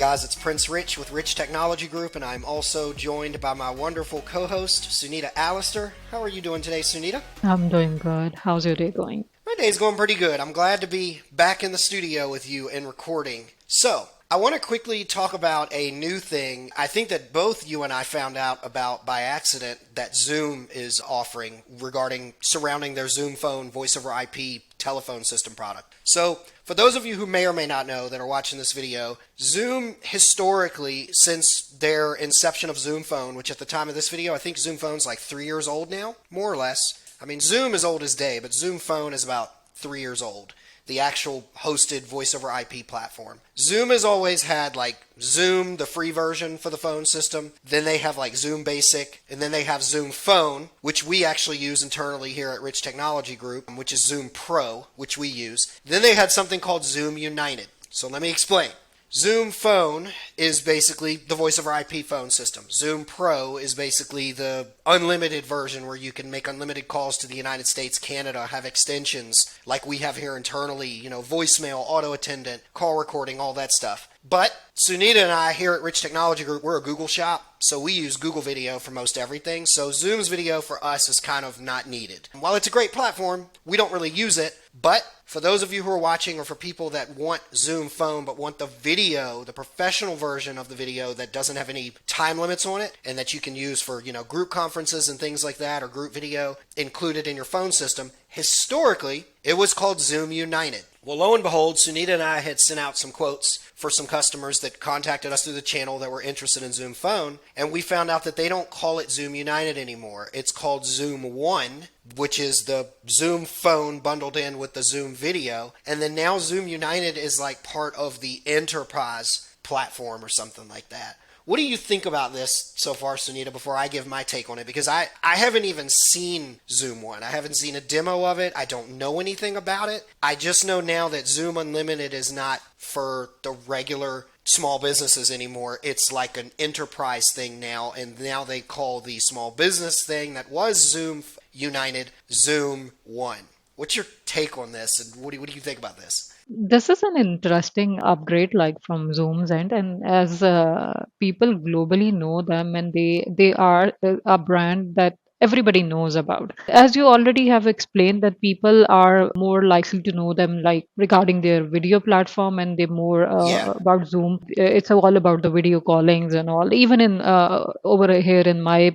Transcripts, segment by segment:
guys, it's Prince Rich with Rich Technology Group, and I'm also joined by my wonderful co-host, Sunita Allister. How are you doing today, Sunita? I'm doing good. How's your day going? My day's going pretty good. I'm glad to be back in the studio with you and recording. So, I want to quickly talk about a new thing I think that both you and I found out about by accident that Zoom is offering regarding surrounding their Zoom Phone voice over IP telephone system product. So, for those of you who may or may not know that are watching this video, Zoom historically, since their inception of Zoom Phone, which at the time of this video, I think Zoom Phone's like 3 years old now, more or less. I mean, Zoom is old as day, but Zoom Phone is about 3 years old. The actual hosted voice over IP platform. Zoom has always had like Zoom, the free version for the phone system. Then they have like Zoom Basic, and then they have Zoom Phone, which we actually use internally here at Rich Technology Group, which is Zoom Pro, which we use. Then they had something called Zoom United. So let me explain. Zoom Phone is basically the voice over IP phone system. Zoom Pro is basically the unlimited version where you can make unlimited calls to the United States, Canada, have extensions like we have here internally, voicemail, auto attendant, call recording, all that stuff. But Sunita and I here at Rich Technology Group, we're a Google shop, so we use Google Video for most everything. So Zoom's video for us is kind of not needed. While it's a great platform, we don't really use it. But for those of you who are watching, or for people that want Zoom Phone but want the video, the professional version of the video that doesn't have any time limits on it and that you can use for, group conferences and things like that, or group video included in your phone system, historically, it was called Zoom United. Well, lo and behold, Sunita and I had sent out some quotes for some customers that contacted us through the channel that were interested in Zoom Phone, and we found out that they don't call it Zoom United anymore. It's called Zoom One, which is the Zoom Phone bundled in with the Zoom Video, and then now Zoom United is like part of the enterprise platform or something like that. What do you think about this so far, Sunita, before I give my take on it? Because I haven't even seen Zoom One. I haven't seen a demo of it. I don't know anything about it. I just know now that Zoom Unlimited is not for the regular small businesses anymore. It's like an enterprise thing now, and now they call the small business thing that was Zoom United Zoom One. What's your take on this, and what do you think about this? This is an interesting upgrade, like from Zoom's end, and as people globally know them, and they are a brand that everybody knows about. As you already have explained, that people are more likely to know them, like regarding their video platform, and they more Yeah. about Zoom. It's all about the video callings and all. Even in over here in my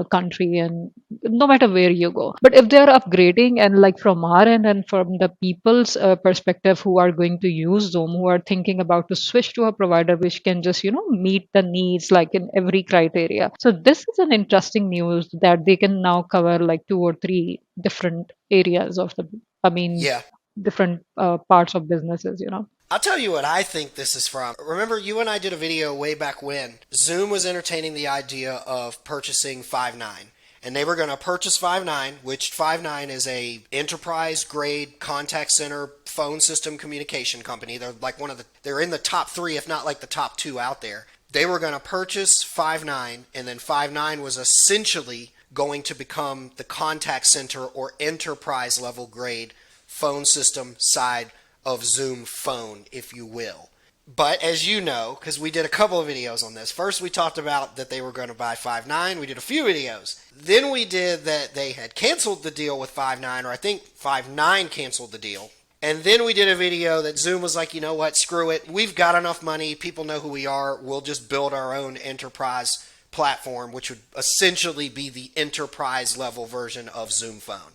country, and no matter where you go. But if they are upgrading, and like from our end and from the people's perspective who are going to use Zoom, who are thinking about to switch to a provider which can just meet the needs like in every criteria. So this is an interesting news that they can now cover like two or three different areas of the, I mean, Yeah. different parts of businesses. I'll tell you what I think this is from. Remember, you and I did a video way back when Zoom was entertaining the idea of purchasing Five9. And they were going to purchase Five9, which Five9 is a enterprise grade contact center phone system communication company. They're like they're in the top 3, if not like the top 2 out there. They were going to purchase Five9, and then Five9 was essentially going to become the contact center or enterprise level grade phone system side of Zoom Phone, if you will. But as you know, because we did a couple of videos on this, first we talked about that they were going to buy Five9. We did a few videos. Then we did that they had canceled the deal with Five9, or I think Five9 canceled the deal. And then we did a video that Zoom was like, you know what, screw it. We've got enough money. People know who we are. We'll just build our own enterprise platform, which would essentially be the enterprise level version of Zoom Phone.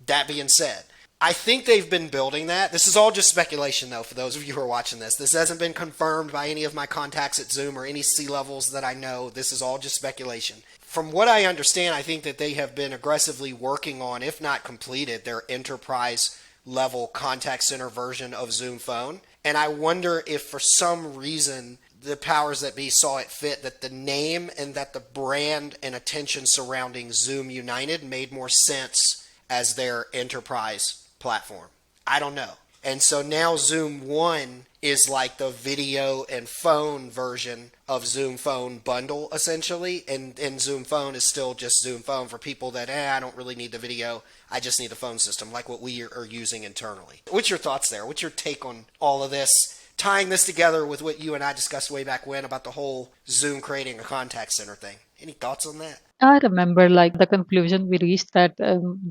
That being said, I think they've been building that. This is all just speculation, though, for those of you who are watching this. This hasn't been confirmed by any of my contacts at Zoom or any C-levels that I know. This is all just speculation. From what I understand, I think that they have been aggressively working on, if not completed, their enterprise level contact center version of Zoom Phone. And I wonder if for some reason the powers that be saw it fit that the name and that the brand and attention surrounding Zoom United made more sense as their enterprise platform. I don't know. And so now Zoom One is like the video and phone version of Zoom Phone bundle, essentially. And Zoom Phone is still just Zoom Phone for people that, I don't really need the video. I just need the phone system, like what we are using internally. What's your thoughts there? What's your take on all of this? tying this together with what you and I discussed way back when about the whole Zoom creating a contact center thing. Any thoughts on that? I remember like the conclusion we reached that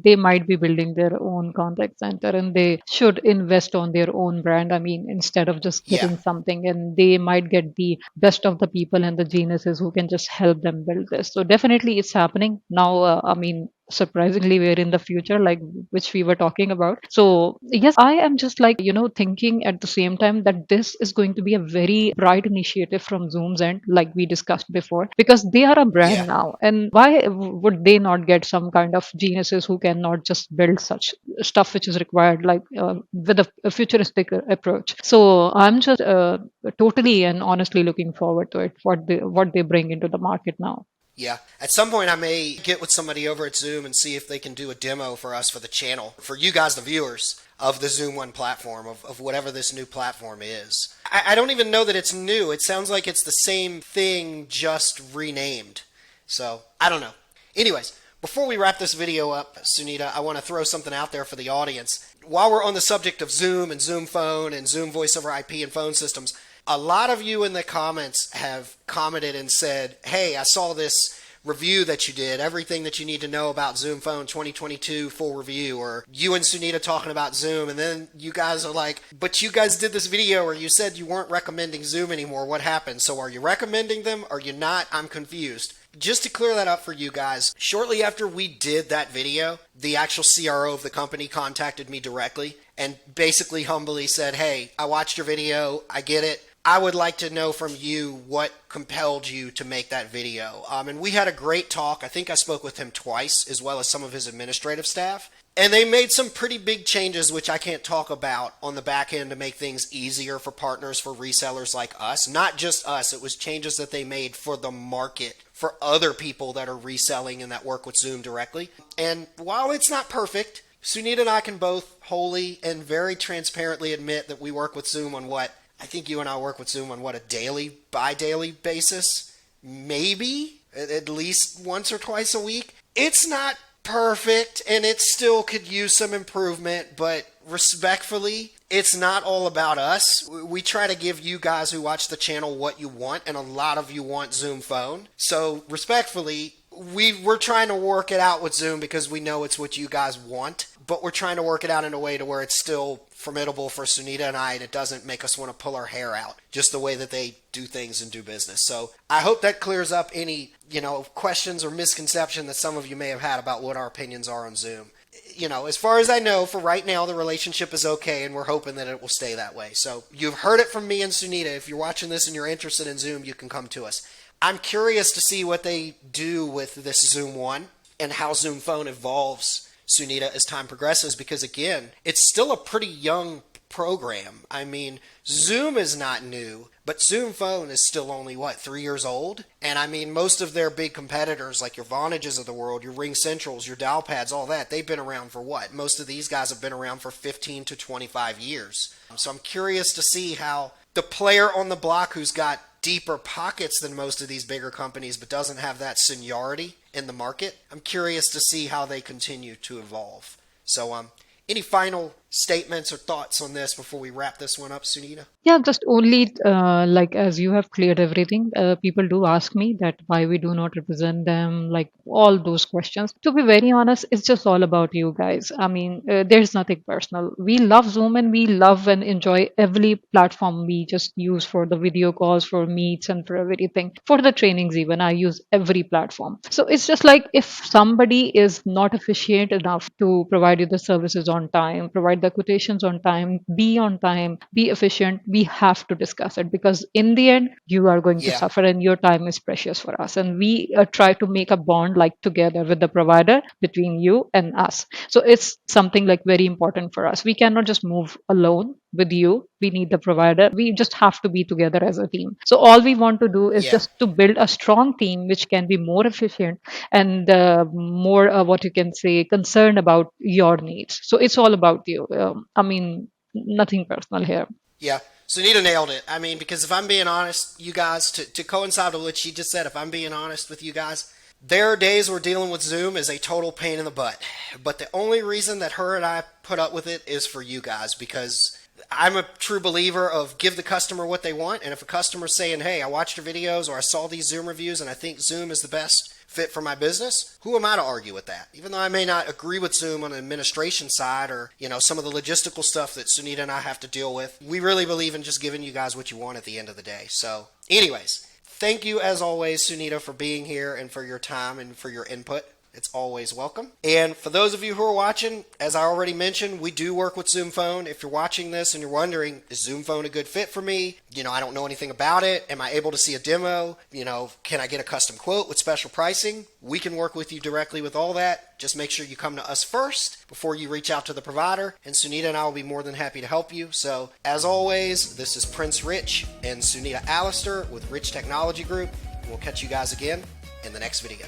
they might be building their own contact center and they should invest on their own brand. I mean, instead of just Yeah, getting something, and they might get the best of the people and the geniuses who can just help them build this. So definitely it's happening now. I mean, surprisingly we're in the future, like which we were talking about. So yes, I am just like, thinking at the same time that this is going to be a very bright initiative from Zoom's end, like we discussed before, because they are a yeah, brand now, and why would they not get some kind of geniuses who can not just build such stuff which is required, like with a futuristic approach. So I'm just totally and honestly looking forward to it, what they bring into the market now. yeah. At some point, I may get with somebody over at Zoom and see if they can do a demo for us for the channel, for you guys, the viewers of the Zoom One platform, of whatever this new platform is. I don't even know that it's new. It sounds like it's the same thing, just renamed. So, I don't know. Anyways, before we wrap this video up, Sunita, I want to throw something out there for the audience. While we're on the subject of Zoom and Zoom Phone and Zoom Voice over IP and phone systems, a lot of you in the comments have commented and said, hey, I saw this review that you did, everything that you need to know about Zoom Phone 2022 full review, or you and Sunita talking about Zoom, and then you guys are like, but you guys did this video where you said you weren't recommending Zoom anymore. What happened? So are you recommending them? Are you not? I'm confused. Just to clear that up for you guys, shortly after we did that video, the actual CRO of the company contacted me directly and basically humbly said, hey, I watched your video. I get it. I would like to know from you what compelled you to make that video. And we had a great talk. I think I spoke with him twice, as well as some of his administrative staff. And they made some pretty big changes, which I can't talk about, on the back end to make things easier for partners, for resellers like us. Not just us. It was changes that they made for the market, for other people that are reselling and that work with Zoom directly. And while it's not perfect, Sunita and I can both wholly and very transparently admit that we work with Zoom on what I think you and I work with Zoom on what, a daily, bi-daily basis? Maybe at least once or twice a week. It's not perfect and it still could use some improvement, but respectfully, it's not all about us. We try to give you guys who watch the channel what you want, and a lot of you want Zoom Phone. So respectfully, we're trying to work it out with Zoom because we know it's what you guys want, but we're trying to work it out in a way to where it's still formidable for Sunita and I, and it doesn't make us want to pull our hair out, just the way that they do things and do business. So I hope that clears up any, questions or misconception that some of you may have had about what our opinions are on Zoom. As far as I know, for right now, the relationship is okay, and we're hoping that it will stay that way. So you've heard it from me and Sunita. If you're watching this and you're interested in Zoom, you can come to us. I'm curious to see what they do with this Zoom One and how Zoom Phone evolves, Sunita, as time progresses, because again, it's still a pretty young program. I mean, Zoom is not new, but Zoom Phone is still only, 3 years old? And I mean, most of their big competitors, like your Vonages of the world, your Ring Centrals, your Dial Pads, all that, they've been around for what? Most of these guys have been around for 15 to 25 years. So I'm curious to see how the player on the block who's got deeper pockets than most of these bigger companies but doesn't have that seniority in the market, I'm curious to see how they continue to evolve. So any final statements or thoughts on this before we wrap this one up, Sunita? Yeah, just only like as you have cleared everything, people do ask me that why we do not represent them, like all those questions. To be very honest, it's just all about you guys. I mean, there's nothing personal. We love Zoom and we love and enjoy every platform we just use for the video calls, for meets, and for everything. For the trainings, even I use every platform. So it's just like if somebody is not efficient enough to provide you the services on time, provide the quotations on time, be efficient, we have to discuss it, because in the end you are going to Yeah, suffer and your time is precious for us, and we try to make a bond like together with the provider between you and us. So it's something like very important for us. We cannot just move alone with you. We need the provider. We just have to be together as a team. So all we want to do is yeah, just to build a strong team which can be more efficient and more what you can say concerned about your needs. So it's all about you. I mean, nothing personal here. yeah. Sunita nailed it. I mean, because if I'm being honest, you guys, to coincide with what she just said, if I'm being honest with you guys, there are days where dealing with Zoom is a total pain in the butt. But the only reason that her and I put up with it is for you guys, because I'm a true believer of give the customer what they want. And if a customer's saying, hey, I watched your videos or I saw these Zoom reviews and I think Zoom is the best fit for my business, who am I to argue with that? Even though I may not agree with Zoom on the administration side or, some of the logistical stuff that Sunita and I have to deal with, we really believe in just giving you guys what you want at the end of the day. So anyways, thank you as always, Sunita, for being here and for your time and for your input. It's always welcome. And for those of you who are watching, as I already mentioned, we do work with Zoom Phone. If you're watching this and you're wondering, is Zoom Phone a good fit for me? I don't know anything about it. Am I able to see a demo? Can I get a custom quote with special pricing? We can work with you directly with all that. Just make sure you come to us first before you reach out to the provider. And Sunita and I will be more than happy to help you. So as always, this is Prince Rich and Sunita Allister with Rich Technology Group. We'll catch you guys again in the next video.